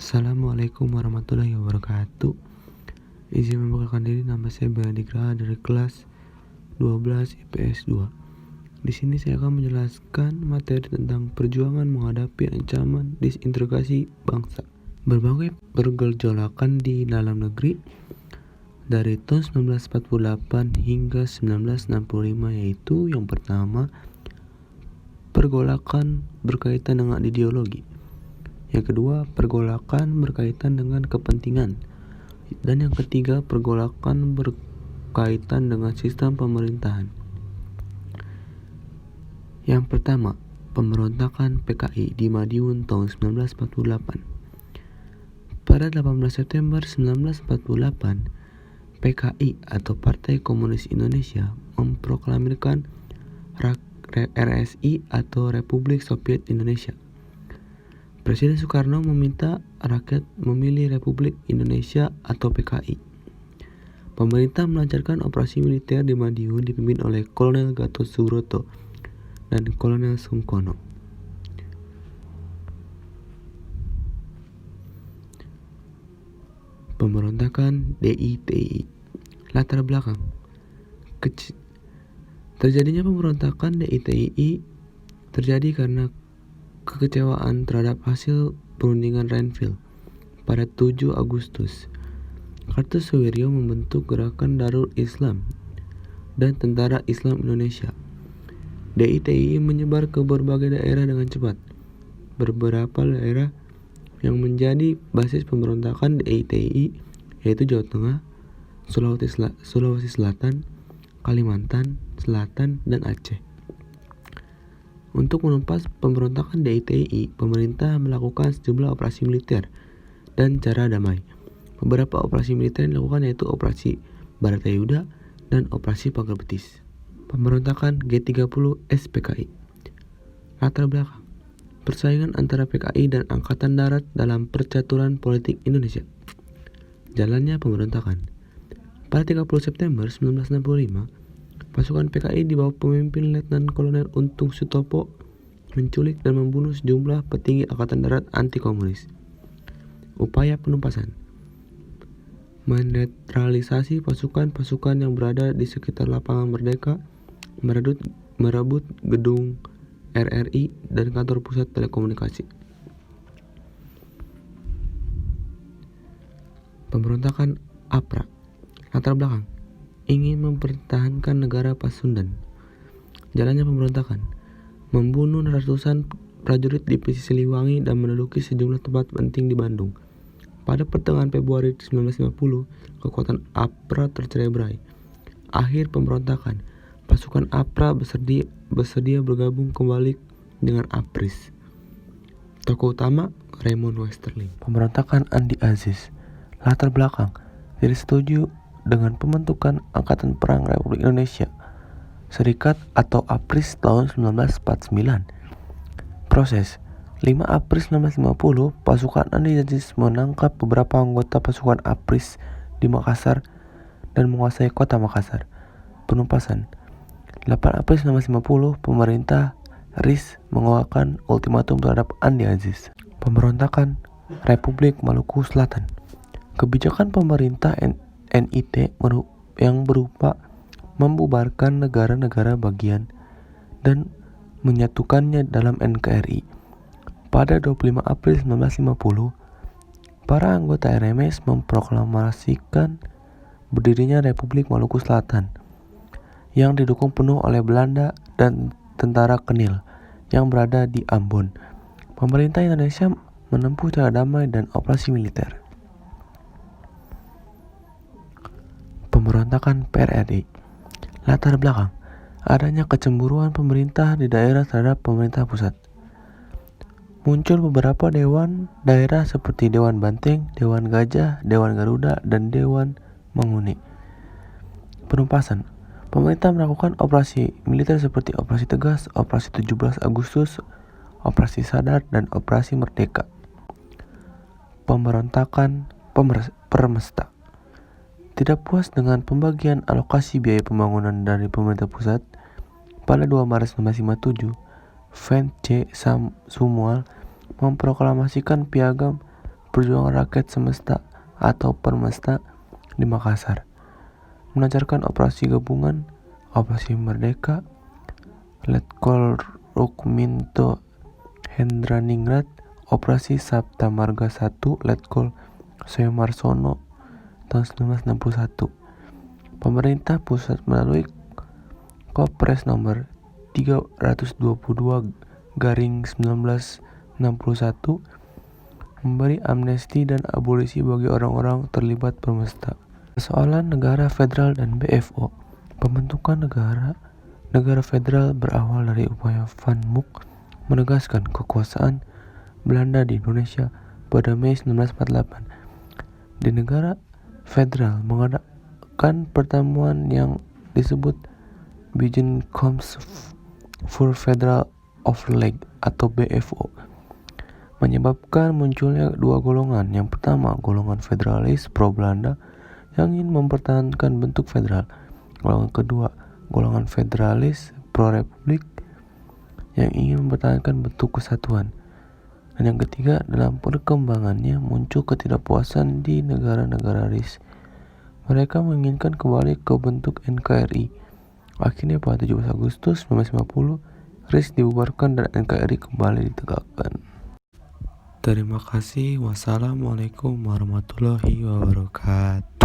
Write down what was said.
Assalamualaikum warahmatullahi wabarakatuh. Izin memperkenalkan diri, nama saya Benedigra dari kelas 12 IPS 2. Di sini saya akan menjelaskan materi tentang perjuangan menghadapi ancaman disintegrasi bangsa. Berbagai pergolakan di dalam negeri dari tahun 1948 hingga 1965, yaitu yang pertama, pergolakan berkaitan dengan ideologi. Yang kedua, pergolakan berkaitan dengan kepentingan. Dan yang ketiga, pergolakan berkaitan dengan sistem pemerintahan. Yang pertama, pemberontakan PKI di Madiun tahun 1948. Pada 18 September 1948, PKI atau Partai Komunis Indonesia memproklamirkan RSI atau Republik Soviet Indonesia. Presiden Soekarno meminta rakyat memilih Republik Indonesia atau PKI. Pemerintah melancarkan operasi militer di Madiun dipimpin oleh Kolonel Gatot Subroto dan Kolonel Sungkono. Pemberontakan DITI. Latar belakang. Terjadinya pemberontakan DITI terjadi karena kekecewaan terhadap hasil perundingan Renville pada 7 Agustus. Kartosuwiryo membentuk Gerakan Darul Islam dan Tentara Islam Indonesia. DITI menyebar ke berbagai daerah dengan cepat. Beberapa daerah yang menjadi basis pemberontakan DITI yaitu Jawa Tengah, Sulawesi Selatan, Kalimantan Selatan, dan Aceh. Untuk menumpas pemberontakan DITI, pemerintah melakukan sejumlah operasi militer dan cara damai. Beberapa operasi militer yang dilakukan yaitu Operasi Baratayuda dan Operasi Pagar Betis. Pemberontakan G30 SPKI. Latar belakang. Persaingan antara PKI dan Angkatan Darat dalam percaturan politik Indonesia. Jalannya pemberontakan. Pada 30 September 1965, pasukan PKI di bawah pemimpin Letnan Kolonel Untung Sutopo menculik dan membunuh sejumlah petinggi Angkatan Darat anti-komunis. Upaya penumpasan. Menetralisasi pasukan-pasukan yang berada di sekitar lapangan Merdeka, merebut gedung RRI dan kantor pusat telekomunikasi. Pemberontakan APRA. Latar belakang. Ingin mempertahankan negara Pasundan. Jalannya pemberontakan. Membunuh ratusan prajurit divisi Siliwangi dan menduduki sejumlah tempat penting di Bandung. Pada pertengahan Februari 1950, kekuatan APRA tercerai-berai. Akhir pemberontakan. Pasukan APRA bersedia bergabung kembali dengan APRIS. Tokoh utama Raymond Westerling. Pemberontakan Andi Aziz. Latar belakang. Tidak setuju dengan pembentukan Angkatan Perang Republik Indonesia Serikat atau APRIS tahun 1949. Proses. 5 April 1950, pasukan Andi Aziz menangkap beberapa anggota pasukan APRIS di Makassar dan menguasai kota Makassar. Penumpasan. 8 April 1950, pemerintah RIS mengeluarkan ultimatum terhadap Andi Aziz. Pemberontakan Republik Maluku Selatan. Kebijakan pemerintah NIT yang berupa membubarkan negara-negara bagian dan menyatukannya dalam NKRI. Pada 25 April 1950, para anggota RMS memproklamasikan berdirinya Republik Maluku Selatan yang didukung penuh oleh Belanda dan tentara Kenil yang berada di Ambon. Pemerintah Indonesia menempuh cara damai dan operasi militer. Pemberontakan PRRI. Latar belakang. Adanya kecemburuan pemerintah di daerah terhadap pemerintah pusat. Muncul beberapa dewan daerah seperti Dewan Banteng, Dewan Gajah, Dewan Garuda, dan Dewan Manguni. Penumpasan. Pemerintah melakukan operasi militer seperti Operasi Tegas, Operasi 17 Agustus, Operasi Sadar, dan Operasi Merdeka. Pemberontakan Permesta. Tidak puas dengan pembagian alokasi biaya pembangunan dari pemerintah pusat, pada 2 Maret 1957, Ven C. Samuel memproklamasikan piagam Perjuangan Rakyat Semesta atau Permesta di Makassar, melancarkan operasi gabungan, Operasi Merdeka, Letkol Rukminto Hendraningrat, Operasi Sabta Marga 1, Letkol Soemarsono tahun 1961. Pemerintah pusat melalui Kepres nomor 322 garing 1961 memberi amnesti dan abolisi bagi orang-orang terlibat Permesta. Persoalan negara federal dan BFO. Pembentukan negara federal berawal dari upaya Van Mook menegaskan kekuasaan Belanda di Indonesia pada Mei 1948. Di negara federal mengadakan pertemuan yang disebut Bijeenkomst voor Federal Overleg atau BFO, menyebabkan munculnya dua golongan. Yang pertama, golongan federalis pro-Belanda yang ingin mempertahankan bentuk federal. Golongan kedua, golongan federalis pro-Republik yang ingin mempertahankan bentuk kesatuan. Dan yang ketiga, dalam perkembangannya muncul ketidakpuasan di negara-negara RIS. Mereka menginginkan kembali ke bentuk NKRI. Akhirnya pada 17 Agustus 1950, RIS dibubarkan dan NKRI kembali ditegakkan. Terima kasih. Wassalamualaikum warahmatullahi wabarakatuh.